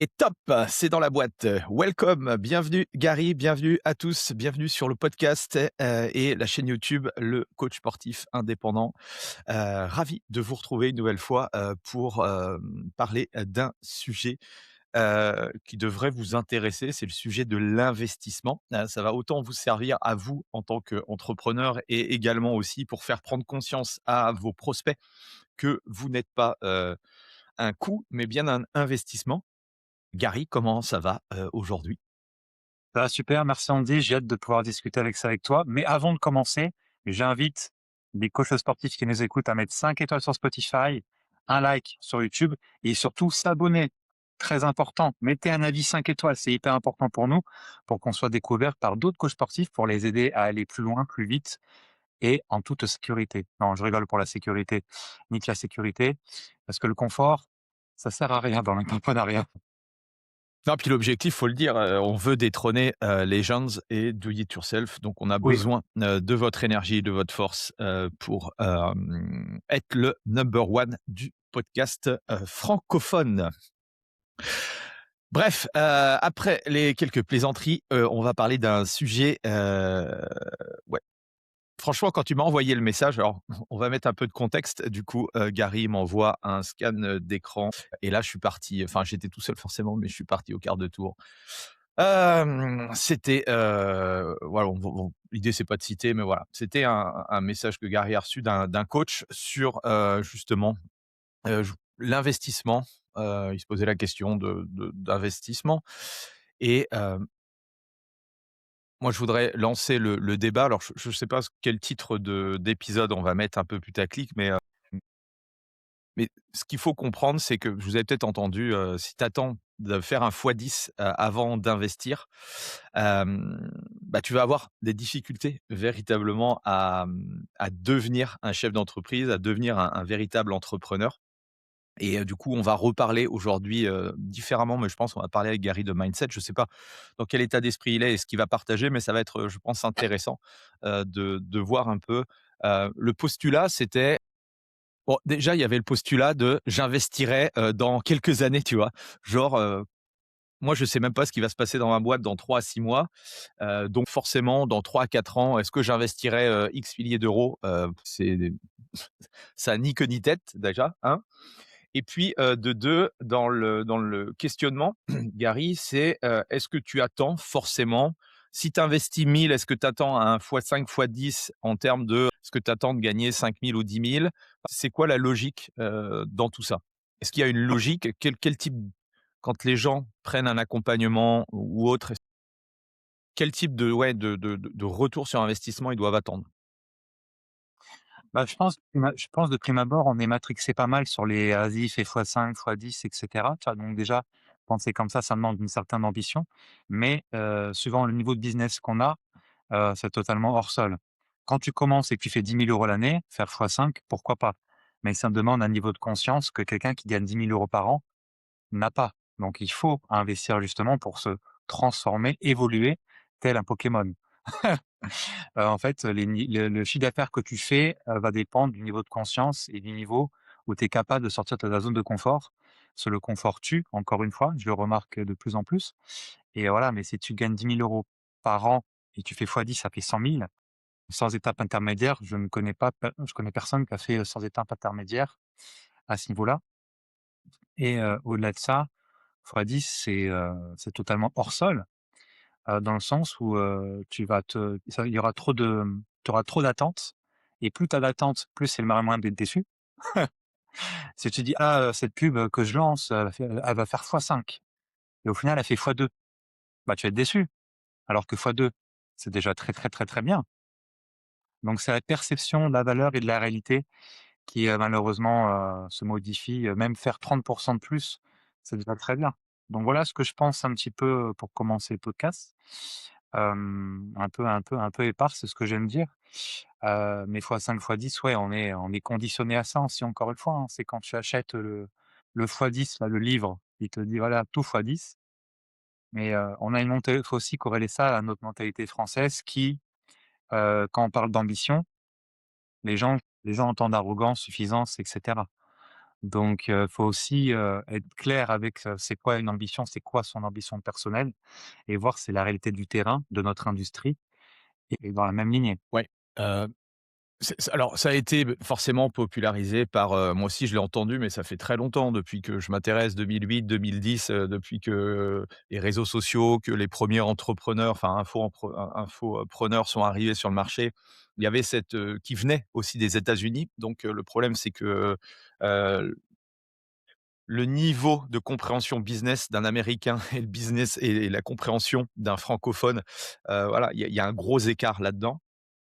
Et top, c'est dans la boîte. Welcome, bienvenue Gary, bienvenue à tous, bienvenue sur le podcast, et la chaîne YouTube Le Coach Sportif Indépendant. Ravi de vous retrouver une nouvelle fois, pour, parler, d'un sujet, qui devrait vous intéresser, c'est le sujet de l'investissement. Ça va autant vous servir à vous en tant qu'entrepreneur et également aussi pour faire prendre conscience à vos prospects que vous n'êtes pas, un coût, mais bien un investissement. Gary, comment ça va, aujourd'hui? Ça va super, merci Andy, j'ai hâte de pouvoir discuter avec ça avec toi. Mais avant de commencer, j'invite les coachs sportifs qui nous écoutent à mettre 5 étoiles sur Spotify, un like sur YouTube et surtout s'abonner. Très important. Mettez un avis 5 étoiles, c'est hyper important pour nous, pour qu'on soit découvert par d'autres coachs sportifs pour les aider à aller plus loin, plus vite et en toute sécurité. Non, je rigole pour la sécurité, ni que la sécurité, parce que le confort, ça sert à rien dans l'entrepreneuriat. Non, puis l'objectif, faut le dire, on veut détrôner, Legends et Do It Yourself, donc on a Oui. besoin, de votre énergie, de votre force, pour, être le number one du podcast, francophone. Bref, après les quelques plaisanteries, on va parler d'un sujet, ouais. Franchement, quand tu m'as envoyé le message, alors on va mettre un peu de contexte. Du coup, Gary m'envoie un scan, d'écran et là je suis parti, enfin j'étais tout seul forcément, mais je suis parti au quart de tour. C'était, voilà, l'idée c'est pas de citer, mais voilà, c'était un message que Gary a reçu d'un coach sur, justement, j l'investissement. Il se posait la question d'investissement et moi, je voudrais lancer le débat. Alors, je ne sais pas quel titre d'épisode on va mettre un peu putaclic, mais ce qu'il faut comprendre, c'est que vous avez peut-être entendu, si tu attends de faire un x10, avant d'investir, bah, tu vas avoir des difficultés véritablement à devenir un chef d'entreprise, à devenir un véritable entrepreneur. Et du coup, on va reparler aujourd'hui, différemment, mais je pense qu'on va parler avec Gary de mindset. Je ne sais pas dans quel état d'esprit il est et ce qu'il va partager, mais ça va être, je pense, intéressant, de voir un peu, le postulat, c'était bon, déjà, il y avait le postulat de: «J'investirai, dans quelques années», tu vois? Genre, moi, je sais même pas ce qui va se passer dans ma boîte dans 3 à 6 mois, donc forcément, dans 3 à 4 ans, est-ce que j'investirai, X milliers d'euros? Ça a ni queue ni tête déjà, hein. Et puis, de 2, dans le questionnement, Gary, c'est, est-ce que tu attends forcément si tu investis 1 000, est-ce que tu attends un x5, x10 en termes de est-ce que tu attends de gagner 5 000 ou 10 000? C'est quoi la logique, dans tout ça? Est-ce qu'il y a une logique? Quel type quand les gens prennent un accompagnement ou autre, quel type de ouais, de retour sur investissement ils doivent attendre? Bah, je pense de prime abord, on est matrixé pas mal sur les vas-y, fais x5, x10 et cetera. Tu vois? Donc déjà, penser comme ça demande une certaine ambition. Mais, suivant le niveau de business qu'on a, c'est totalement hors sol. Quand tu commences et que tu fais 10 000 € l'année, faire x5, pourquoi pas? Mais ça demande un niveau de conscience que quelqu'un qui gagne 10 000 € par an n'a pas. Donc il faut investir justement pour se transformer, évoluer tel un Pokémon. En fait, le chiffre d'affaires que tu fais, va dépendre du niveau de conscience et du niveau où tu es capable de sortir de ta zone de confort. Parce que le confort tue, encore une fois, je le remarque de plus en plus et voilà, mais si tu gagnes 10 000 € par an et tu fais x10, ça fait 100 000 sans étape intermédiaire. Je connais personne qui a fait, sans étape intermédiaire à ce niveau-là et au-delà de ça, x10, c'est totalement hors sol. Dans le sens où, il y aura trop de tu auras trop d'attentes et plus tu as d'attentes, plus c'est le moyen d'être déçu. Si tu dis: «Ah, cette pub, que je lance, elle va faire x5» et au final elle fait x2, bah, tu vas être déçu. Alors que x2, c'est déjà très, très, très, très bien. Donc c'est la perception de la valeur et de la réalité qui, malheureusement, se modifie, même faire 30 de plus, c'est déjà très bien. Donc voilà ce que je pense un petit peu, pour commencer le podcast. Un peu épars, c'est ce que j'aime dire. Mais x5, x10, ouais, on est conditionné à ça aussi encore une fois, hein. C'est quand tu achètes le x10 là, le livre, il te dit voilà tout x10. Mais, on a une mentalité, il faut aussi corréler ça à notre mentalité française qui, quand on parle d'ambition, les gens entendent arrogance, suffisance et cetera. Donc, faut aussi, être clair avec, c'est quoi une ambition, c'est quoi son ambition personnelle et voir c'est la réalité du terrain, de notre industrie et dans la même lignée. Ouais, alors ça a été forcément popularisé par, moi aussi je l'ai entendu, mais ça fait très longtemps depuis que je m'intéresse, 2008-2010, depuis que les réseaux sociaux, que les premiers entrepreneurs, enfin infopreneurs sont arrivés sur le marché. Il y avait cette, qui venait aussi des États-Unis, donc le problème c'est que, heu, le niveau de compréhension business d'un Américain et le business et la compréhension d'un francophone, voilà, il y a un gros écart là-dedans.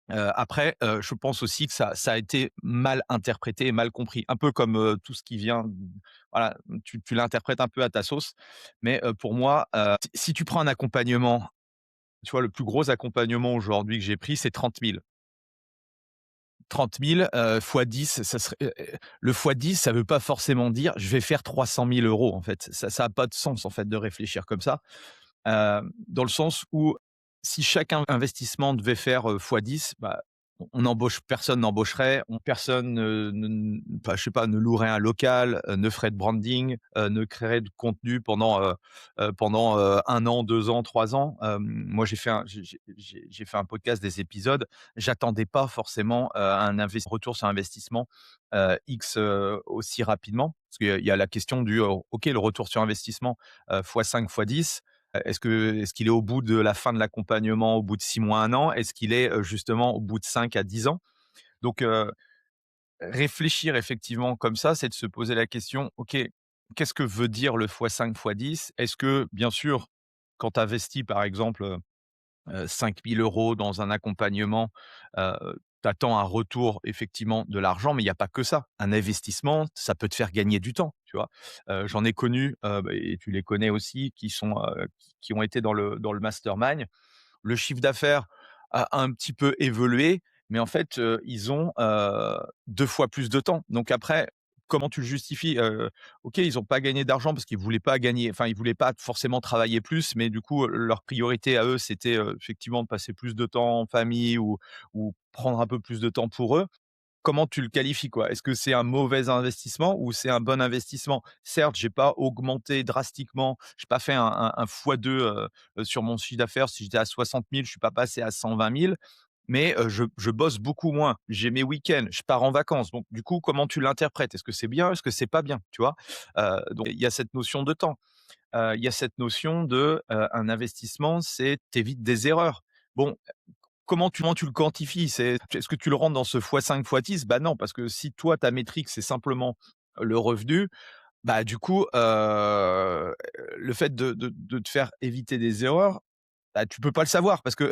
Après, je pense aussi que ça a été mal interprété et mal compris. Un peu comme, tout ce qui vient voilà, tu l'interprètes un peu à ta sauce. Mais, pour moi, si tu prends un accompagnement, tu vois, le plus gros accompagnement aujourd'hui que j'ai pris, c'est 30 000. 30 000, fois 10, ça serait le fois 10, ça veut pas forcément dire: «Je vais faire 300 000 € en fait. Ça a pas de sens, en fait, de réfléchir comme ça. Dans le sens où si chaque investissement devait faire, fois 10, bah, on embauche personne n'embaucherait, personne, enfin, je sais pas, ne louerait un local, ne ferait de branding, ne créerait de contenu pendant, 1 an, 2 ans, 3 ans. Moi, j'ai fait un podcast, des épisodes. J'attendais pas forcément, un retour sur investissement, X, aussi rapidement. Parce qu'il y a la question du, OK, le retour sur investissement, fois 5, fois 10. Est-ce qu'il est au bout de la fin de l'accompagnement, au bout de 6 mois, 1 an? Est-ce qu'il est, justement au bout de 5 à 10 ans? Donc, réfléchir effectivement comme ça, c'est de se poser la question: «OK, qu'est-ce que veut dire le fois 5 fois 10?» Est-ce que, bien sûr, quand tu investis par exemple, 5 000 € dans un accompagnement, tu attends un retour effectivement de l'argent, mais il y a pas que ça. Un investissement, ça peut te faire gagner du temps, tu vois? J'en ai connu, et tu les connais aussi, qui ont été dans le mastermind. Le chiffre d'affaires a un petit peu évolué, mais en fait, ils ont, 2 fois plus de temps. Donc après, comment tu le justifies? OK, ils ont pas gagné d'argent parce qu'ils voulaient pas gagner, enfin, ils voulaient pas forcément travailler plus, mais du coup, leur priorité à eux, c'était, effectivement de passer plus de temps en famille ou prendre un peu plus de temps pour eux. Comment tu le qualifies, quoi? Est-ce que c'est un mauvais investissement ou c'est un bon investissement? Certes, j'ai pas augmenté drastiquement, j'ai pas fait un x2, sur mon chiffre d'affaires. Si j'étais à 60 000, je suis pas passé à 120 000, mais je bosse beaucoup moins. J'ai mes week-ends, je pars en vacances. Donc du coup, comment tu l'interprètes? Est-ce que c'est bien? Est-ce que c'est pas bien? Tu vois? Donc il y a cette notion de temps. Il y a cette notion de, un investissement, c'est tu des erreurs. Bon, comment tu le quantifies? Est-ce que tu le rentres dans ce fois 5 fois 10? Bah, non, parce que si toi, ta métrique, c'est simplement le revenu, bah, du coup, le fait de te faire éviter des erreurs, bah, tu peux pas le savoir parce que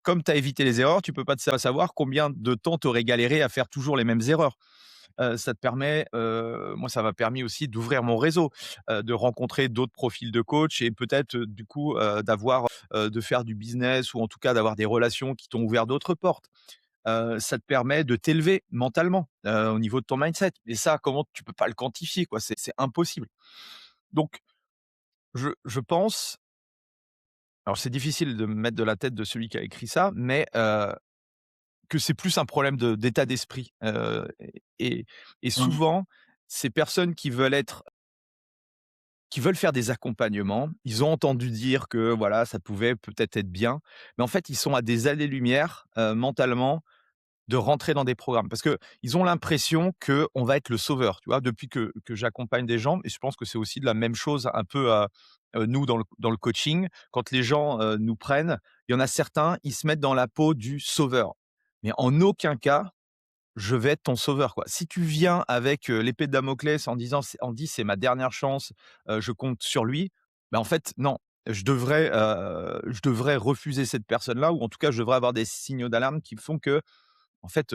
comme tu as évité les erreurs, tu peux pas te savoir combien de temps tu aurais galéré à faire toujours les mêmes erreurs. Ça te permet, moi, ça m'a permis aussi d'ouvrir mon réseau, de rencontrer d'autres profils de coach et peut-être, du coup, de faire du business ou en tout cas d'avoir des relations qui t'ont ouvert d'autres portes. Ça te permet de t'élever mentalement, au niveau de ton mindset et ça, comment tu peux pas le quantifier, quoi? C'est impossible. Donc je pense, alors c'est difficile de me mettre de la tête de celui qui a écrit ça, mais que c'est plus un problème d'état d'esprit, et Mmh. souvent, ces personnes qui veulent faire des accompagnements, ils ont entendu dire que voilà, ça pouvait peut-être être bien, mais en fait, ils sont à des années-lumière, mentalement, de rentrer dans des programmes. Parce qu'ils ont l'impression qu'on va être le sauveur, tu vois? Depuis que j'accompagne des gens et je pense que c'est aussi de la même chose un peu, nous dans le coaching. Quand les gens, nous prennent, il y en a certains, ils se mettent dans la peau du sauveur. Mais en aucun cas, je vais être ton sauveur, quoi. Si tu viens avec, l'épée de Damoclès en disant: «C'est Andy, c'est ma dernière chance, je compte sur lui», bah, en fait, non. Je devrais refuser cette personne-là ou en tout cas, je devrais avoir des signaux d'alarme qui font que, en fait,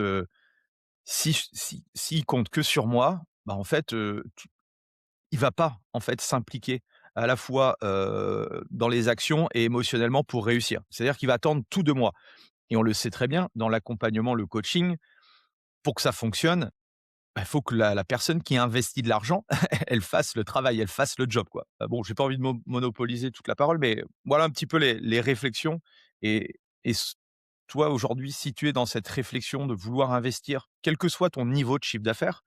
s'il compte que sur moi, bah, en fait, il va pas, en fait, s'impliquer à la fois, dans les actions et émotionnellement pour réussir. C'est-à-dire qu'il va attendre tout de moi et on le sait très bien dans l'accompagnement, le coaching, pour que ça fonctionne, bah, il faut que la personne qui investit de l'argent, elle fasse le travail, elle fasse le job, quoi. Bon, j'ai pas envie de monopoliser toute la parole, mais voilà un petit peu les réflexions et toi, aujourd'hui, si tu es dans cette réflexion de vouloir investir, quel que soit ton niveau de chiffre d'affaires,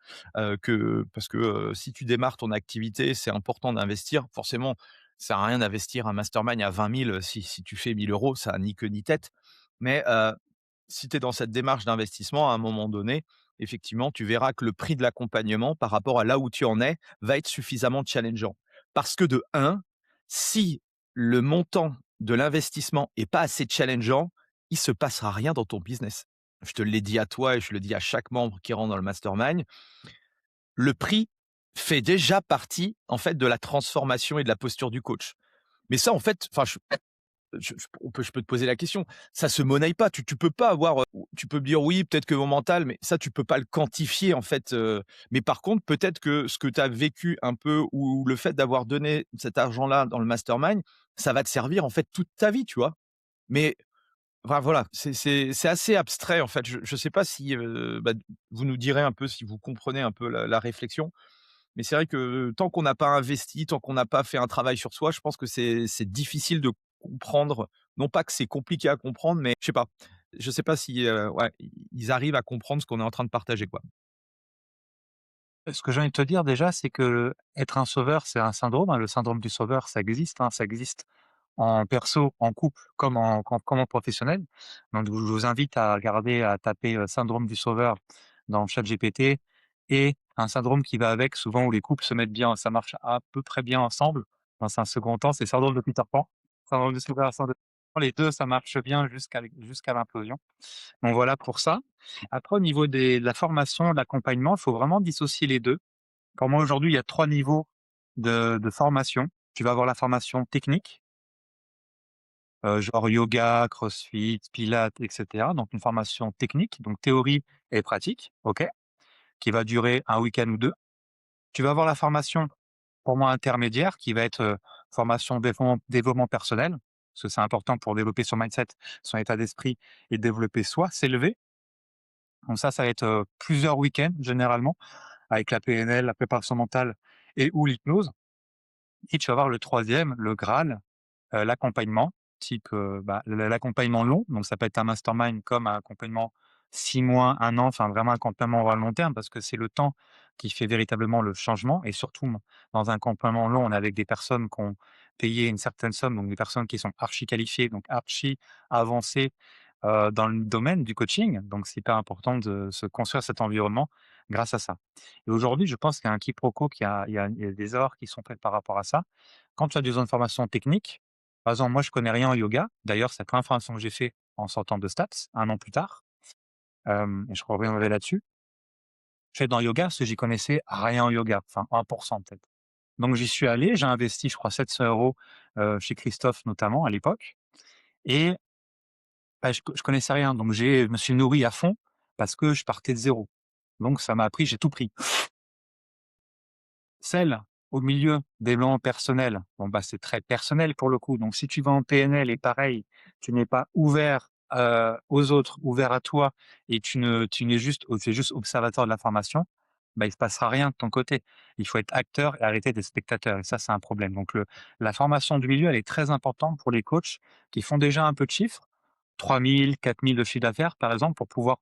que parce que, si tu démarres ton activité, c'est important d'investir. Forcément, ça sert à rien d'investir un mastermind à 20 000 si tu fais 1 000 €, ça a ni queue ni tête. Mais, si tu es dans cette démarche d'investissement, à un moment donné, effectivement, tu verras que le prix de l'accompagnement par rapport à là où tu en es, va être suffisamment challengeant. Parce que de un, si le montant de l'investissement est pas assez challengeant, il se passera rien dans ton business. Je te l'ai dit à toi et je le dis à chaque membre qui rentre dans le mastermind. Le prix fait déjà partie, en fait, de la transformation et de la posture du coach. Mais ça, en fait, enfin, je peux te poser la question. Ça se monnaie pas. Tu peux pas avoir, tu peux me dire: «Oui, peut-être que mon mental», mais ça, tu peux pas le quantifier, en fait, mais par contre, peut-être que ce que tu as vécu un peu ou le fait d'avoir donné cet argent-là dans le mastermind, ça va te servir, en fait, toute ta vie, tu vois? Mais enfin, voilà, c'est assez abstrait, en fait. Je sais pas si, bah, vous nous direz un peu si vous comprenez un peu la réflexion, mais c'est vrai que tant qu'on n'a pas investi, tant qu'on n'a pas fait un travail sur soi, je pense que c'est difficile de comprendre. Non pas que c'est compliqué à comprendre, mais je sais pas. Je sais pas si, ouais, ils arrivent à comprendre ce qu'on est en train de partager, quoi. Ce que j'ai envie de te dire déjà, c'est que être un sauveur, c'est un syndrome, hein. Le syndrome du sauveur, ça existe, hein, ça existe en perso, en couple, comme en professionnel. Donc je vous invite à regarder, à taper, syndrome du sauveur dans ChatGPT et un syndrome qui va avec, souvent où les couples se mettent bien, ça marche à peu près bien ensemble. Dans un second temps, c'est syndrome de Peter Pan. Syndrome du sauveur, syndrome de Peter Pan, les 2 ça marche bien jusqu'à l'implosion. Donc voilà pour ça. Après au niveau de la formation, de l'accompagnement, il faut vraiment dissocier les 2. Pour moi aujourd'hui, il y a 3 niveaux de formation. Tu vas avoir la formation technique, genre yoga, crossfit, pilates et cetera. Donc une formation technique, donc théorie et pratique, OK, qui va durer un week-end ou 2. Tu vas avoir la formation, pour moi intermédiaire, qui va être, formation développement personnel, parce que c'est important pour développer son mindset, son état d'esprit et développer soi, s'élever. Donc ça va être, plusieurs week-ends généralement avec la PNL, la préparation mentale et ou l'hypnose. Et tu vas avoir le troisième, le Graal, l'accompagnement type, bah, l'accompagnement long, donc ça peut être un mastermind comme un accompagnement 6 mois, 1 an, enfin vraiment un accompagnement à long terme parce que c'est le temps qui fait véritablement le changement et surtout dans un accompagnement long, on est avec des personnes qui ont payé une certaine somme, donc des personnes qui sont archi qualifiées, donc archi avancées, dans le domaine du coaching, donc c'est hyper important de se construire cet environnement grâce à ça. Et aujourd'hui, je pense qu'il y a un quiproquo, qu'il y a des erreurs qui sont faites par rapport à ça. Quand tu as besoin de formation technique, par exemple, moi, je connais rien en yoga. D'ailleurs, c'est la première formation que j'ai fait en sortant de Staps, 1 an plus tard, et je reviendrai là-dessus. Je fais dans yoga parce que j'y connaissais rien en yoga, enfin 1 peut-être. Donc j'y suis allé, j'ai investi, je crois 700 €, chez Christophe notamment à l'époque et bah, je connaissais rien. Donc je me suis nourri à fond parce que je partais de zéro. Donc ça m'a appris, j'ai tout pris. Celle au milieu, développement personnel, bon, bah, c'est très personnel pour le coup. Donc si tu vas en PNL et pareil, tu n'es pas ouvert, aux autres, ouvert à toi et tu es juste observateur de l'information, bah, il se passera rien de ton côté. Il faut être acteur et arrêter d'être spectateur et ça, c'est un problème. Donc la formation du milieu, elle est très importante pour les coachs qui font déjà un peu de chiffres, 3 000, 4 000 de chiffre d'affaires, par exemple, pour pouvoir,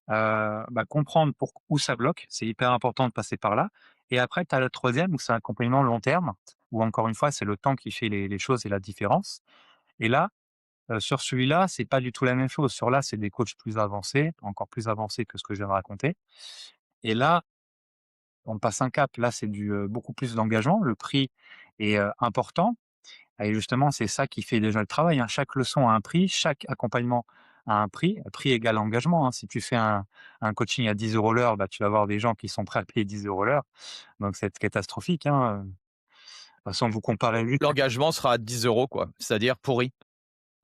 bah, comprendre où ça bloque. C'est hyper important de passer par là et après, tu as le troisième où c'est un accompagnement long terme, où encore une fois, c'est le temps qui fait les choses et la différence. Et là, sur celui-là, c'est pas du tout la même chose. Sur là, c'est des coachs plus avancés, encore plus avancés que ce que je viens de raconter. Et là, on passe un cap. Là, c'est beaucoup plus d'engagement. Le prix est, important et justement, c'est ça qui fait déjà le travail, hein. Chaque leçon a un prix, chaque accompagnement a un prix, prix égal engagement, hein. Si tu fais un coaching à 10 € l'heure, bah, tu vas avoir des gens qui sont prêts à payer 10 € l'heure. Donc c'est catastrophique, hein, de toute façon, vous comparez juste L'engagement sera à 10 € quoi, c'est-à-dire pourri.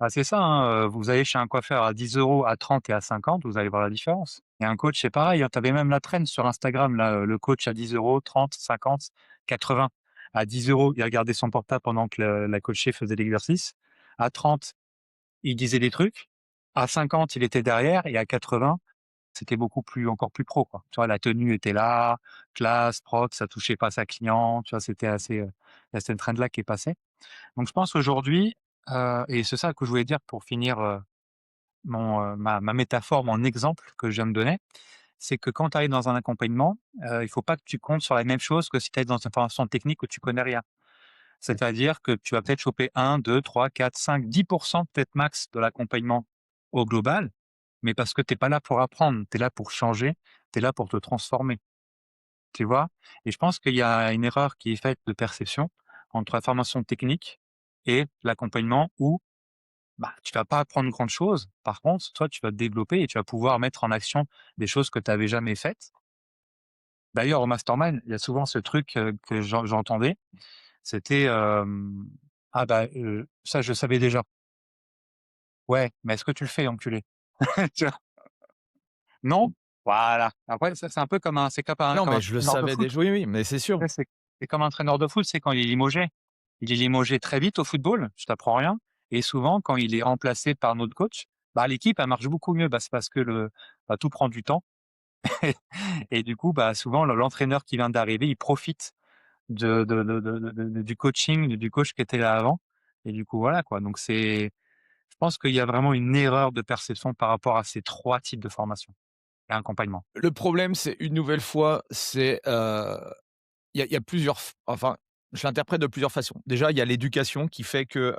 ah, c'est ça, hein, vous allez chez un coiffeur à 10 €, à 30 et à 50, vous allez voir la différence. Et un coach, c'est pareil, hein, tu avais même la trend sur Instagram là, le coach à 10 €, 30, 50, 80. À 10 €, il regardait son portable pendant que le la coachée faisait l'exercice. À 30, il disait des trucs. À 50, il était derrière et à 80, c'était encore plus pro, quoi. Tu vois, la tenue était là, classe, propre, ça touchait pas sa cliente, tu vois, c'était assez, il y a cette trend là qui est passée. Donc je pense aujourd'hui, et c'est ça que je voulais dire pour finir, ma métaphore, mon exemple que je viens de donner, c'est que quand tu arrives dans un accompagnement, il faut pas que tu comptes sur la même chose que si tu es dans une formation technique où tu connais rien. C'est-à-dire que tu vas peut-être choper 1, 2, 3, 4, 5, 10 peut-être max de l'accompagnement au global, mais parce que tu es pas là pour apprendre, tu es là pour changer, tu es là pour te transformer, tu vois? Et je pense qu'il y a une erreur qui est faite de perception entre la formation technique et l'accompagnement où, bah, tu vas pas apprendre grand chose. Par contre, toi, tu vas te développer et tu vas pouvoir mettre en action des choses que tu avais jamais faites. D'ailleurs, au mastermind, il y a souvent ce truc, que j'entendais, c'était, «Ah bah, ça je savais déjà». «Ouais, mais est-ce que tu le fais enculé?» Tu vois? «Non?» Voilà. Après ça c'est un peu Non, comme mais un je le entraîneur de savais foot. déjà. Oui, oui, mais c'est sûr. Ouais, c'est comme un entraîneur de foot, c'est quand il est limogé. Il est limogé très vite au football, je t'apprends rien et souvent quand il est remplacé par notre coach, bah, l'équipe elle marche beaucoup mieux. Bah, c'est parce que bah, tout prend du temps et du coup, bah, souvent l'entraîneur qui vient d'arriver, il profite du coaching, du coach qui était là avant et du coup, voilà quoi. Donc je pense qu'il y a vraiment une erreur de perception par rapport à ces 3 types de formation et accompagnement. Le problème, c'est une nouvelle fois, c'est, il y a plusieurs enfin, je l'interprète de plusieurs façons. Déjà, il y a l'éducation qui fait que,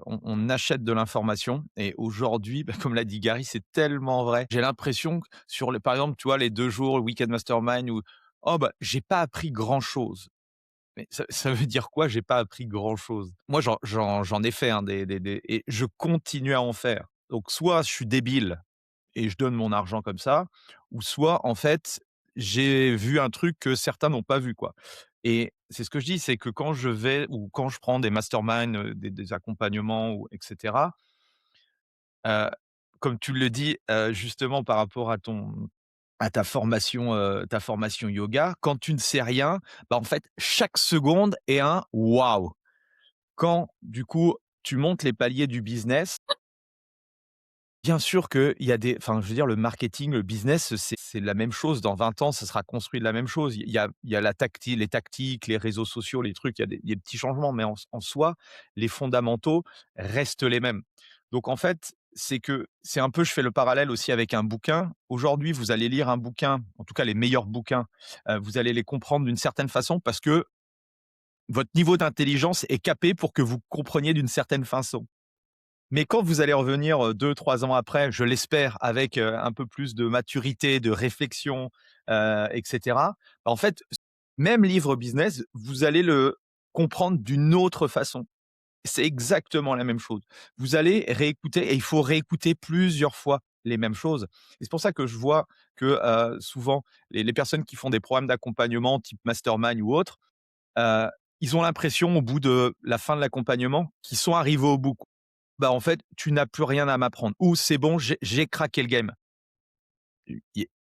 on achète de l'information et aujourd'hui, bah, comme l'a dit Gary, c'est tellement vrai. J'ai l'impression que sur par exemple, tu vois, les 2 jours, le week-end mastermind où: «Oh bah, j'ai pas appris grand chose». Mais ça veut dire quoi, j'ai pas appris grand chose? Moi, j'en ai fait, hein, des et je continue à en faire. Donc soit je suis débile et je donne mon argent comme ça, ou soit en fait, j'ai vu un truc que certains n'ont pas vu, quoi. Et c'est ce que je dis, c'est que quand je vais ou quand je prends des masterminds, des accompagnements ou et cetera, heu, comme tu le dis, justement par rapport à ta formation yoga, quand tu ne sais rien, bah, en fait, chaque seconde est un «waouh». Quand du coup, tu montes les paliers du business. Bien sûr qu'il y a des enfin, je veux dire, le marketing, le business, c'est la même chose. Dans 20 ans, ça sera construit de la même chose. Il y a les tactiques, les réseaux sociaux, les trucs, il y a des petits changements, mais en soi, les fondamentaux restent les mêmes. Donc en fait, c'est que c'est un peu je fais le parallèle aussi avec un bouquin. Aujourd'hui, vous allez lire un bouquin, en tout cas les meilleurs bouquins, vous allez les comprendre d'une certaine façon parce que votre niveau d'intelligence est capé pour que vous compreniez d'une certaine façon. Mais quand vous allez revenir, 2-3 ans après, je l'espère, avec, un peu plus de maturité, de réflexion, et cetera, bah, en fait, même livre business, vous allez le comprendre d'une autre façon. C'est exactement la même chose. Vous allez réécouter et il faut réécouter plusieurs fois les mêmes choses. Et c'est pour ça que je vois que, souvent les personnes qui font des programmes d'accompagnement type mastermind ou autre, heu, ils ont l'impression au bout de la fin de l'accompagnement qu'ils sont arrivés au bout. Bah, en fait, tu n'as plus rien à m'apprendre ou c'est bon, j'ai craqué le game.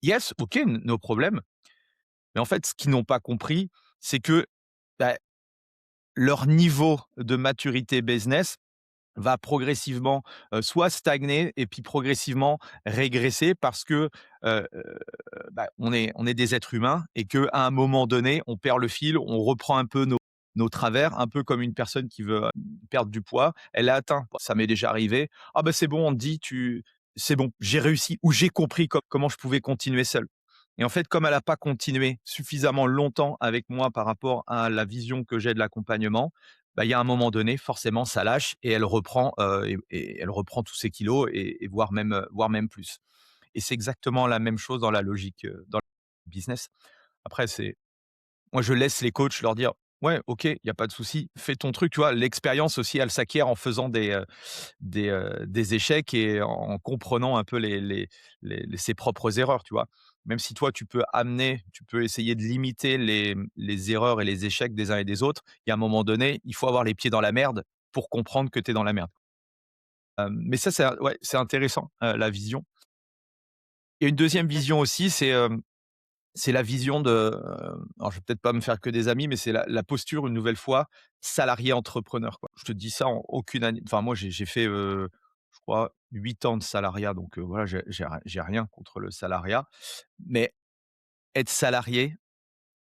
Yes, OK, no problème. Mais en fait, ce qu'ils n'ont pas compris, c'est que, bah, leur niveau de maturité business va progressivement, soit stagner et puis progressivement régresser parce que, bah, on est des êtres humains et qu'à un moment donné, on perd le fil, on reprend un peu nos travers, un peu comme une personne qui veut, perdre du poids. Elle a atteint, ça m'est déjà arrivé: «Ah bah, c'est bon», on te dit: «Tu c'est bon, j'ai réussi» ou «J'ai compris comment je pouvais continuer seul». Et en fait, comme elle a pas continué suffisamment longtemps avec moi par rapport à la vision que j'ai de l'accompagnement, bah, il y a un moment donné, forcément, ça lâche et elle reprend, et elle reprend tous ses kilos et voire même plus. Et c'est exactement la même chose dans la logique, dans le business. Après, c'est moi, je laisse les coachs leur dire: «Ouais, OK, il y a pas de souci, fais ton truc», tu vois? L'expérience aussi, elle s'acquiert en faisant des échecs et en comprenant un peu ses propres erreurs, tu vois? Même si toi, tu peux essayer de limiter les erreurs et les échecs des uns et des autres, il y a un moment donné, il faut avoir les pieds dans la merde pour comprendre que tu es dans la merde. Mais ça, ouais, c'est intéressant, la vision. Il y a une deuxième vision aussi, c'est la vision de, alors je vais peut-être pas me faire que des amis, mais c'est la posture une nouvelle fois, salarié entrepreneur, quoi. Je te dis ça en aucune année enfin moi j'ai fait, je crois 8 ans de salariat donc voilà, j'ai rien contre le salariat. Mais être salarié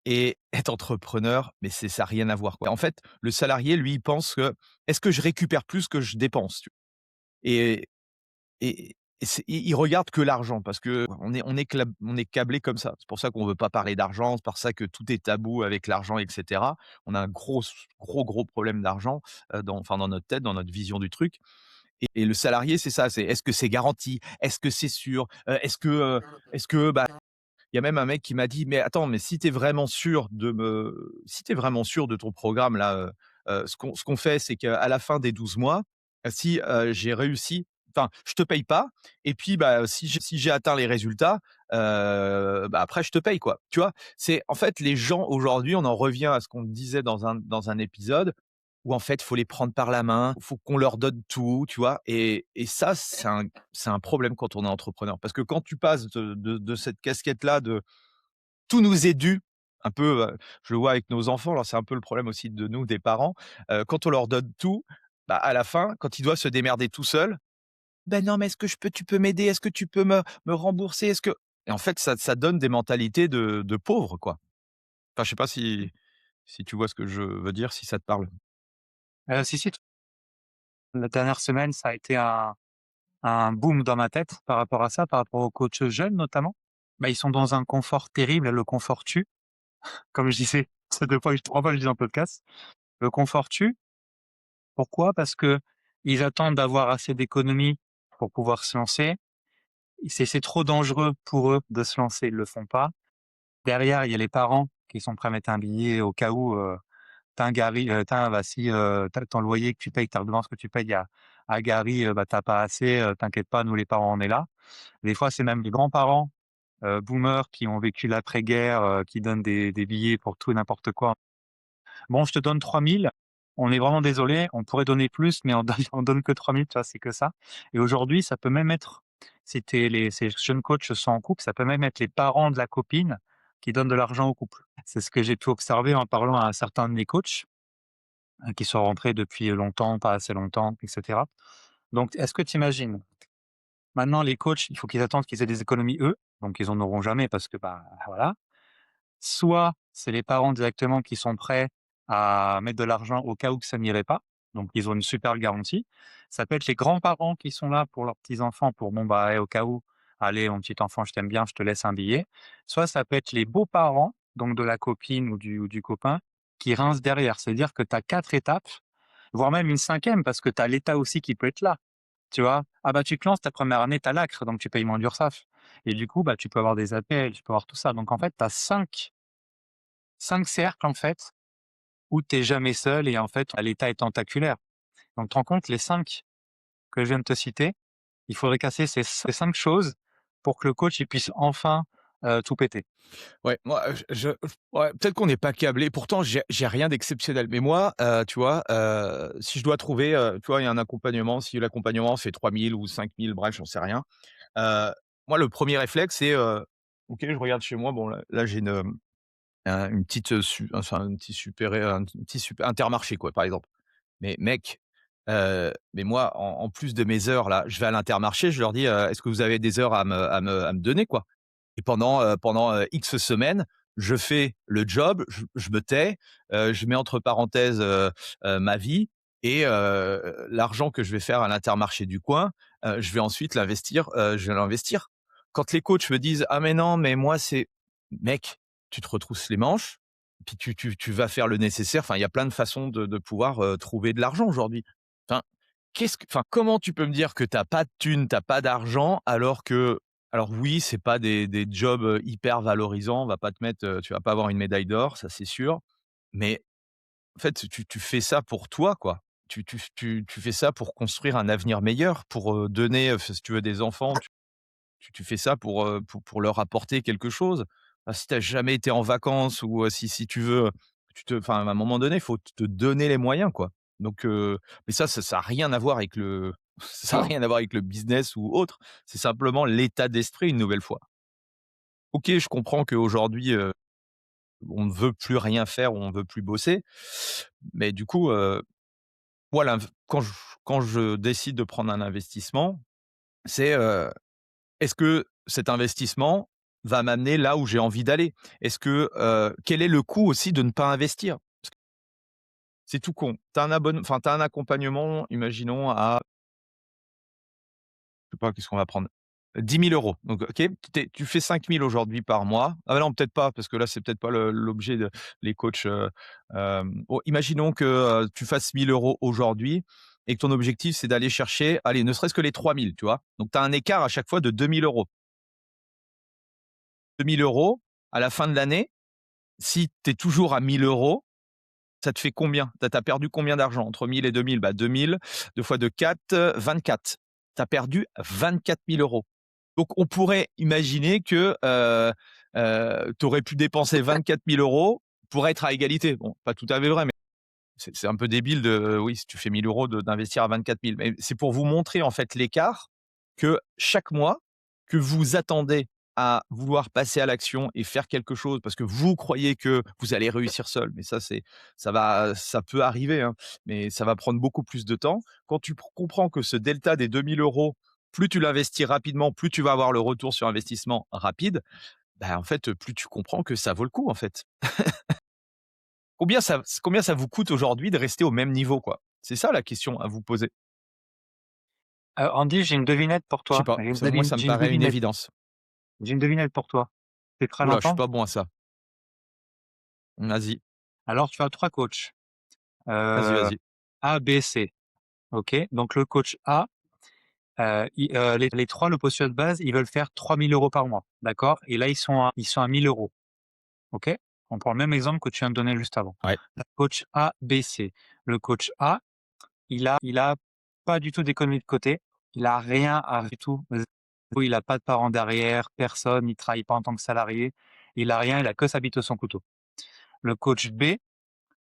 et être entrepreneur, mais ça a rien à voir, quoi. En fait, le salarié lui, il pense que: «Est-ce que je récupère plus que je dépense?» Tu et et ils regardent que l'argent parce on est câblés comme ça. C'est pour ça qu'on veut pas parler d'argent, c'est pour ça que tout est tabou avec l'argent et cetera. On a un gros problème d'argent, dans notre tête, dans notre vision du truc et le salarié, c'est ça, c'est: «Est-ce que c'est garanti? Est-ce que c'est sûr? Est-ce que» bah, il y a même un mec qui m'a dit: «Mais attends, mais si tu es vraiment sûr de ton programme là, ce qu'on fait, c'est qu'à la fin des 12 mois, si, j'ai réussi enfin, je te paye pas et puis, bah, si j'ai atteint les résultats, bah, après je te paye, quoi». Tu vois? C'est en fait, les gens aujourd'hui, on en revient à ce qu'on disait dans un épisode où en fait, faut les prendre par la main, faut qu'on leur donne tout, tu vois? Et ça, c'est un problème quand on est entrepreneur. Parce que quand tu passes de cette casquette-là de tout nous est dû, un peu, je le vois avec nos enfants, alors c'est un peu le problème aussi de nous, des parents, quand on leur donne tout, bah, à la fin, quand ils doivent se démerder tout seuls: «Ben non, mais est-ce que tu peux m'aider? Est-ce que tu peux me rembourser? Est-ce que» et en fait, ça donne des mentalités de pauvres, quoi. Enfin, je sais pas si tu vois ce que je veux dire, si ça te parle? Si, si, la dernière semaine, ça a été un boom dans ma tête par rapport à ça, par rapport aux coachs jeunes notamment. Bah, ils sont dans un confort terrible, le confort tue, comme je disais, c'est 2 fois, 3 fois que je dis dans le podcast. Le confort tue. Pourquoi? Parce que ils attendent d'avoir assez d'économies pour pouvoir se lancer. C'est trop dangereux pour eux de se lancer, ils le font pas. Derrière, il y a les parents qui sont prêts à mettre un billet au cas où, tu un gari tu bah, si, tu ton loyer que tu payes, ta redevance que tu payes à Gary, bah, tu pas assez, t'inquiète pas, nous les parents, on est là. Des fois, c'est même les grands-parents, boomers qui ont vécu l'après-guerre, qui donnent des billets pour tout et n'importe quoi. Bon, je te donne 3 000. On est vraiment désolé, on pourrait donner plus, mais on donne on donne que 3 000, tu vois? C'est que ça. Et aujourd'hui, ça peut même être, si ces jeunes coachs sont en couple, ça peut même être les parents de la copine qui donnent de l'argent au couple. C'est ce que j'ai pu observer en parlant à certains de mes coachs, qui sont rentrés depuis longtemps, pas assez longtemps, et cetera. Donc, est-ce que tu imagines, maintenant les coachs, il faut qu'ils attendent qu'ils aient des économies eux, donc ils en auront jamais parce que, bah, voilà. Soit c'est les parents directement qui sont prêts à mettre de l'argent au cas où que ça n'irait pas, donc ils ont une super garantie. Ça peut être les grands-parents qui sont là pour leurs petits-enfants pour: «Bon, bah, eh, au cas où, allez mon petit enfant, je t'aime bien, je te laisse un billet». Soit ça peut être les beaux-parents, donc de la copine ou du copain, qui rincent derrière. C'est-à-dire que tu as 4 étapes, voire même une cinquième, parce que tu as l'État aussi qui peut être là, tu vois? Ah bah, tu te lances ta première année, tu as l'ACRE, donc tu payes moins d'URSSAF et du coup, bah, tu peux avoir des APL, tu peux avoir tout ça. Donc en fait, tu as 5 cercles en fait, où tu es jamais seul et en fait, l'État est tentaculaire. Donc tu te rends compte, les 5 que je viens de te citer, il faudrait casser ces 5 choses pour que le coach, il puisse enfin, tout péter. Ouais, moi, ouais, peut-être qu'on n'est pas câblé. Pourtant, j'ai rien d'exceptionnel. Mais moi, tu vois, si je dois trouver, tu vois, il y a un accompagnement, si l'accompagnement fait 3 000 ou 5 000, bref, j'en sais rien. Heu, Moi, le premier réflexe, c'est, OK, je regarde chez moi, bon, là, j'ai une petite, enfin, un petit super Intermarché, quoi, par exemple. Mais mec, mais moi, en plus de mes heures là, je vais à l'Intermarché, je leur dis: «Est-ce que vous avez des heures à me donner, quoi?» Et pendant X semaines, je fais le job, je me tais, je mets entre parenthèses, ma vie et l'argent que je vais faire à l'Intermarché du coin, je vais l'investir. Quand les coachs me disent: «Ah mais non, mais moi c'est» mec, tu te retrousses les manches, puis tu vas faire le nécessaire. Enfin, il y a plein de façons de pouvoir, trouver de l'argent aujourd'hui. Enfin, comment tu peux me dire que tu as pas de thunes, tu as pas d'argent alors oui, c'est pas des jobs, hyper valorisants, on va pas te mettre, tu vas pas avoir une médaille d'or, ça c'est sûr. Mais en fait, tu fais ça pour toi, quoi. Tu fais ça pour construire un avenir meilleur, pour, donner, si tu veux des enfants, tu fais ça pour leur apporter quelque chose. Si tu as jamais été en vacances ou, si tu veux, à un moment donné, il faut te donner les moyens, quoi. Donc, mais ça a rien à voir avec le ça a rien à voir avec le business ou autre. C'est simplement l'état d'esprit, une nouvelle fois. OK, je comprends qu'aujourd'hui, on ne veut plus rien faire ou on ne veut plus bosser. Mais du coup, moi, quand je décide de prendre un investissement, c'est, est-ce que cet investissement va m'amener là où j'ai envie d'aller? Quel est le coût aussi de ne pas investir? C'est tout con. Tu as un accompagnement, imaginons à Je sais pas, qu'est-ce qu'on va prendre? 10 000 €. Donc OK, tu fais 5 000 aujourd'hui par mois. Ah bah non, peut-être pas, parce que là, c'est peut-être pas l'objet de les coachs, bon, imaginons que, tu fasses 1 000 € aujourd'hui et que ton objectif, c'est d'aller chercher, allez, ne serait-ce que les 3 000, tu vois? Donc tu as un écart à chaque fois de 2 000 €. 2 000 € à la fin de l'année, si tu es toujours à 1 000 €, ça te fait combien? Tu as perdu combien d'argent? Entre 1 000 et 2 000, bah 2 000, 2 fois 2, 4, 24. Tu as perdu 24 000 €. Donc on pourrait imaginer que, tu aurais pu dépenser 24 000 € pour être à égalité. Bon, pas tout à fait vrai, mais c'est un peu débile de oui, si tu fais 1 000 € d'investir à 24 000. Mais c'est pour vous montrer en fait l'écart que chaque mois, que vous attendez à vouloir passer à l'action et faire quelque chose parce que vous croyez que vous allez réussir seul. Mais ça peut arriver, hein, mais ça va prendre beaucoup plus de temps. Quand tu comprends que ce delta des 2 000 €, plus tu l'investis rapidement, plus tu vas avoir le retour sur investissement rapide, bah, en fait, plus tu comprends que ça vaut le coup, en fait. Combien ça vous coûte aujourd'hui de rester au même niveau, quoi? C'est ça la question à vous poser. Andy, j'ai une devinette pour Je sais toi. pas, moi ça me paraît une évidence. J'ai une devinette pour toi. Tu es prêt à Ouh là, je suis l'entendre? pas bon à ça. Vas-y, Alors tu as 3 coachs, vas-y, heu, vas-y. A, B, C. OK? Donc le coach A, les 3, le postulat de base, ils veulent faire 3 000 € par mois, d'accord? Et là, ils sont à 1 000 €. OK? On prend le même exemple que tu viens de donner juste avant. Ouais. Le coach A, B, C. Le coach A, il a pas du tout d'économie de côté. Il a rien à du tout. Il a pas de parents derrière, personne, il travaille pas en tant que salarié. Il a rien, il a que sa bite au son couteau. Le coach B,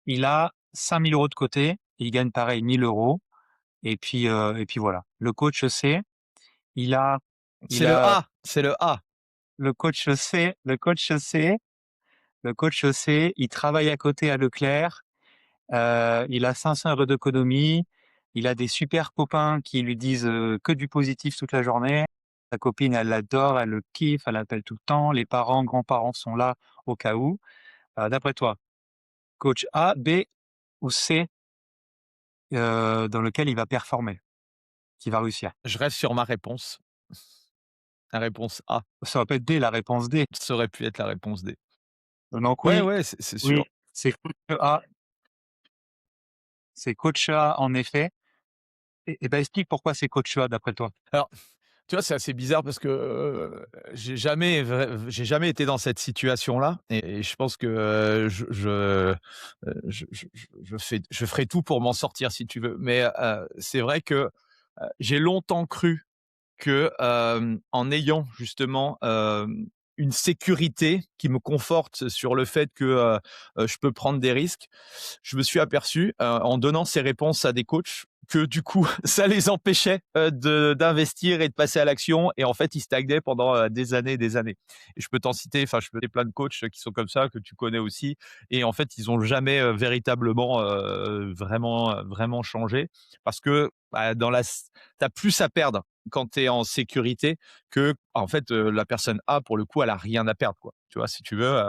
il a 5 000 € de côté, il gagne pareil 1 000 € et puis voilà. Il a C'est il le a A, c'est le A. le coach C, il travaille à côté à Leclerc. Il a 500 € d'économie. Il a des super copains qui lui disent, que du positif toute la journée. Sa copine, elle l'adore, elle le kiffe, elle l'appelle tout le temps. Les parents, grands-parents sont là au cas où. D'après toi, coach A, B ou C, dans lequel il va performer, qui va réussir? Je reste sur ma réponse. La réponse A. Ça va pas être D, la réponse D. Ça aurait pu être la réponse D. Donc Ouais, oui, ouais, c'est oui, sûr. c'est coach A, c'est coach A en effet. Et bah, explique pourquoi c'est coach A d'après toi? Alors, tu vois, c'est assez bizarre parce que, j'ai jamais été dans cette situation-là et je pense que, je ferai tout pour m'en sortir si tu veux. Mais, c'est vrai que, j'ai longtemps cru que, en ayant justement, une sécurité qui me conforte sur le fait que, je peux prendre des risques, je me suis aperçu, en donnant ces réponses à des coachs que du coup, ça les empêchait, de d'investir et de passer à l'action et en fait, ils stagnaient pendant, des années et des années. Et je peux t'en citer, enfin, je peux citer plein de coachs qui sont comme ça, que tu connais aussi et en fait, ils ont jamais, véritablement, vraiment changé parce que, bah, tu as plus à perdre quand tu es en sécurité que en fait, la personne A pour le coup, elle a rien à perdre quoi. Tu vois? Si tu veux,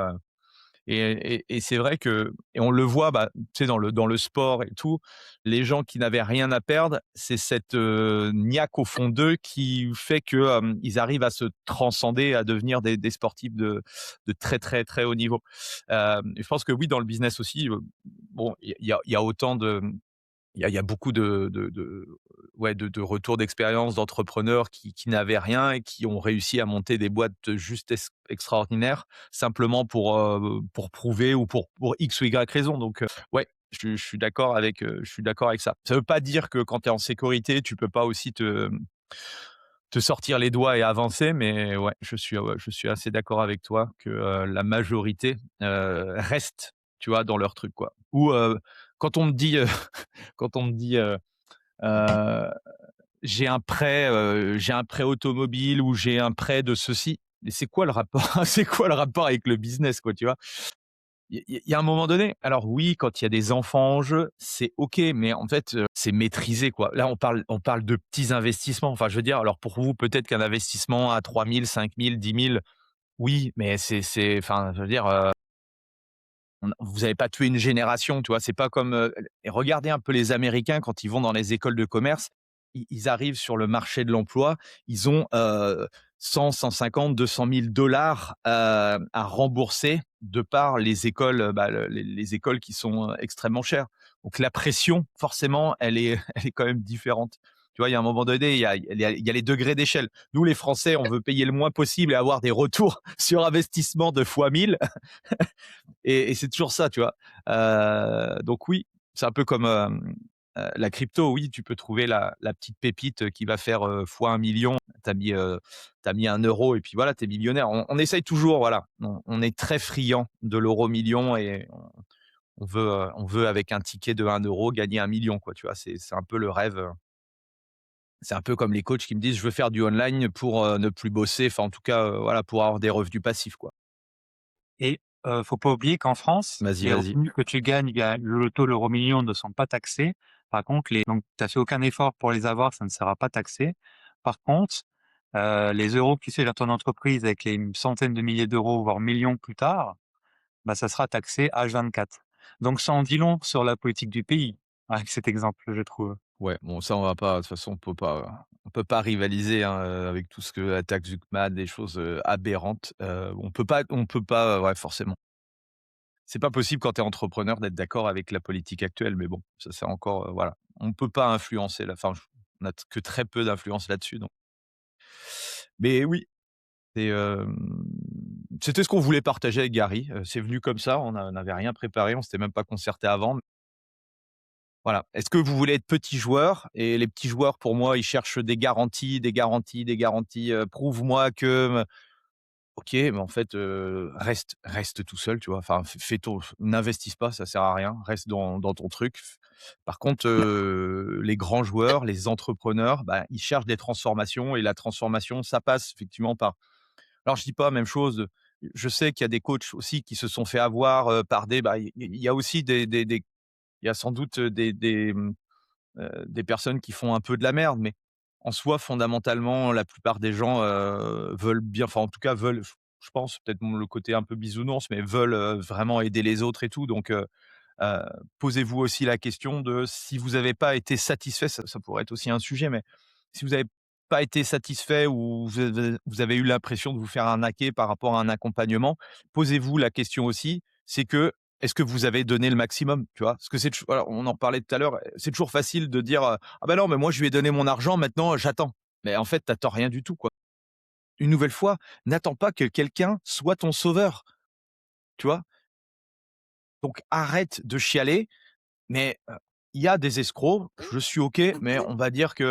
et c'est vrai que et on le voit, bah, tu sais dans le sport et tout, les gens qui n'avaient rien à perdre, c'est cette, niaque au fond d'eux qui fait que, ils arrivent à se transcender, à devenir des sportifs de très, très, très haut niveau. Et je pense que oui, dans le business aussi, bon, il y a autant de il y a beaucoup ouais, de retours d'expérience d'entrepreneurs qui n'avaient rien et qui ont réussi à monter des boîtes juste extraordinaires, simplement pour prouver ou pour X ou Y raison. Donc, ouais, je suis d'accord avec ça. Ça veut pas dire que quand tu es en sécurité, tu peux pas aussi te sortir les doigts et avancer, mais ouais, je suis assez d'accord avec toi que, la majorité, reste, tu vois, dans leur truc, quoi. Ou, quand on me dit, quand on me dit, heu: j'ai un prêt automobile» ou «J'ai un prêt de ceci», mais c'est quoi le rapport? C'est quoi le rapport avec le business, quoi, tu vois? Il y a un moment donné, alors oui, quand il y a des enfants en jeu, c'est OK, mais en fait, c'est maîtrisé, quoi. Là, on parle de petits investissements. Enfin, je veux dire, alors pour vous, peut-être qu'un investissement à 3 000, 5 000, 10 000, oui, mais c'est enfin, je veux dire, vous avez pas tué une génération, tu vois? C'est pas comme, et regardez un peu les Américains quand ils vont dans les écoles de commerce, ils arrivent sur le marché de l'emploi, ils ont 100-150-200 000 $ à rembourser de par les écoles, bah, les écoles qui sont extrêmement chères. Donc la pression, forcément, elle est, elle est quand même différente. Tu vois, il y a un moment donné, il y a les degrés d'échelle. Nous, les Français, on veut payer le moins possible et avoir des retours sur investissement de fois 1000. Et c'est toujours ça, tu vois. Donc oui, c'est un peu comme la crypto. Oui, tu peux trouver la petite pépite qui va faire fois 1 million. T'as mis 1 € et puis voilà, t'es millionnaire. On essaye toujours, voilà. On est très friand de l'euro million et on veut avec un ticket de 1 € gagner 1 million, quoi. Tu vois, c'est un peu le rêve. C'est un peu comme les coachs qui me disent je veux faire du online pour ne plus bosser. Enfin, en tout cas, voilà, pour avoir des revenus passifs, quoi. Et faut pas oublier qu'en France, Vas-y, les vas-y. revenus que tu gagnes via le loto, l'euro-million ne sont pas taxés. Par contre, donc tu as fait aucun effort pour les avoir, ça ne sera pas taxé. Par contre, les euros que tu fais dans ton entreprise avec les centaines de milliers d'euros, voire millions plus tard, bah, ça sera taxé H24. Donc ça en dit long sur la politique du pays, avec cet exemple, je trouve. Ouais, bon ça on va pas de toute façon on peut pas rivaliser, hein, avec tout ce que attaque Zuckman, des choses, aberrantes. On peut pas, ouais forcément. C'est pas possible quand tu es entrepreneur d'être d'accord avec la politique actuelle, mais bon, ça c'est encore, voilà. On peut pas influencer la enfin, on a que très peu d'influence là-dessus donc mais oui, c'est, c'était ce qu'on voulait partager avec Gary, c'est venu comme ça, on n'avait rien préparé, on s'était même pas concerté avant. Voilà. Est-ce que vous voulez être petit joueur? Et les petits joueurs, pour moi, ils cherchent des garanties, des garanties, des garanties, «Prouve-moi que», OK, mais en fait, reste tout seul, tu vois? Enfin, fais ton n'investisse pas, ça sert à rien. Reste dans ton truc. Par contre, les grands joueurs, les entrepreneurs, bah, ils cherchent des transformations et la transformation, ça passe effectivement par alors je dis pas même chose, je sais qu'il y a des coachs aussi qui se sont fait avoir, par des bah, il y a aussi des il y a sans doute, des personnes qui font un peu de la merde, mais en soi, fondamentalement, la plupart des gens, veulent bien enfin, en tout cas, veulent, je pense, peut-être le côté un peu bisounours, mais veulent, vraiment aider les autres et tout, donc Heu, posez-vous aussi la question de si vous n'avez pas été satisfait, ça pourrait être aussi un sujet, mais si vous n'avez pas été satisfait ou vous avez eu l'impression de vous faire arnaquer par rapport à un accompagnement, posez-vous la question aussi, c'est que, est-ce que vous avez donné le maximum, tu vois? Parce que c'est toujours voilà, on en parlait tout à l'heure, c'est toujours facile de dire, «Ah ben non, mais moi je lui ai donné mon argent, maintenant j'attends». Mais en fait, tu attends rien du tout, quoi. Une nouvelle fois, n'attends pas que quelqu'un soit ton sauveur, tu vois? Donc arrête de chialer. Mais, il y a des escrocs, je suis OK, mais on va dire que,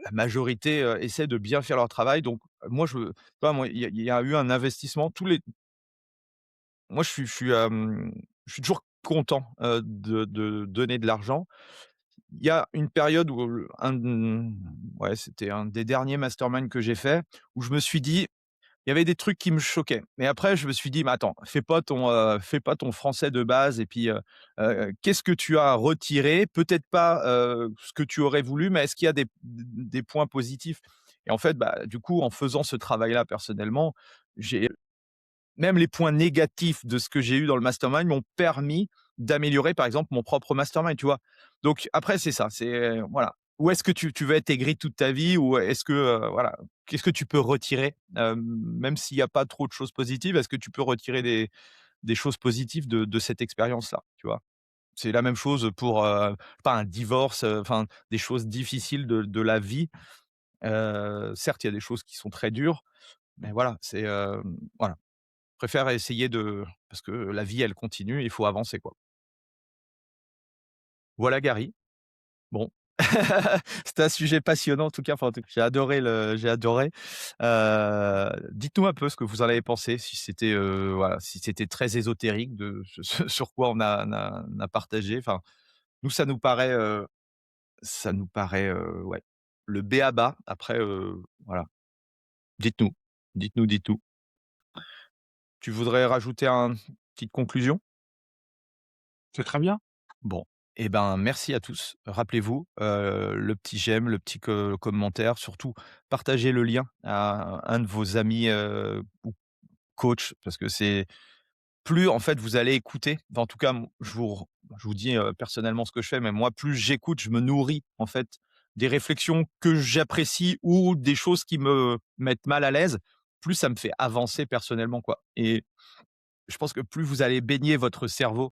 la majorité, essaie de bien faire leur travail donc moi tu vois, moi, il y a eu un investissement tous les moi je suis toujours content, de donner de l'argent. Il y a une période où ouais, c'était un des derniers masterminds que j'ai fait, où je me suis dit il y avait des trucs qui me choquaient. Mais après, je me suis dit: «Mais attends, fais pas ton français de base et puis, qu'est-ce que tu as retiré? Peut-être pas, ce que tu aurais voulu, mais est-ce qu'il y a des points positifs?» Et en fait, bah, du coup, en faisant ce travail-là personnellement, j'ai même les points négatifs de ce que j'ai eu dans le mastermind m'ont permis d'améliorer, par exemple, mon propre mastermind, tu vois? Donc après, c'est ça, c'est, voilà. Où est-ce que tu veux être aigri toute ta vie ou est-ce que, voilà, qu'est-ce que tu peux retirer? Même s'il y a pas trop de choses positives, est-ce que tu peux retirer des choses positives de cette expérience-là, tu vois? C'est la même chose pour, pas un divorce, enfin, des choses difficiles de la vie. Certes, il y a des choses qui sont très dures, mais voilà, c'est, voilà. Préfère essayer de parce que la vie, elle continue, il faut avancer, quoi. Voilà Gary. Bon, c'était un sujet passionnant en tout cas, enfin, en tout cas, j'ai adoré. Dites-nous un peu ce que vous en avez pensé, si c'était, voilà, si c'était très ésotérique de ce sur quoi on a partagé. Enfin, nous, ça nous paraît, ouais, le b.a-ba. Après, voilà, dites-nous, dites-nous. Tu voudrais rajouter un petite conclusion? C'est très bien. Bon, et ben, merci à tous. Rappelez-vous, le petit j'aime, le petit commentaire, surtout partagez le lien à un de vos amis, ou coach parce que c'est plus en fait vous allez écouter, enfin, en tout cas, je vous dis, personnellement ce que je fais, mais moi plus j'écoute, je me nourris en fait des réflexions que j'apprécie ou des choses qui me mettent mal à l'aise, plus ça me fait avancer personnellement, quoi. Et je pense que plus vous allez baigner votre cerveau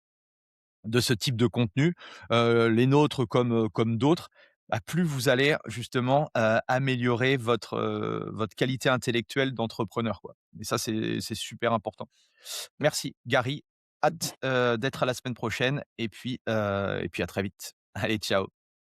de ce type de contenu, les nôtres comme d'autres, bah, plus vous allez justement, améliorer votre qualité intellectuelle d'entrepreneur, quoi. Et ça, c'est super important. Merci Gary, hâte, d'être à la semaine prochaine et puis à très vite. Allez, ciao.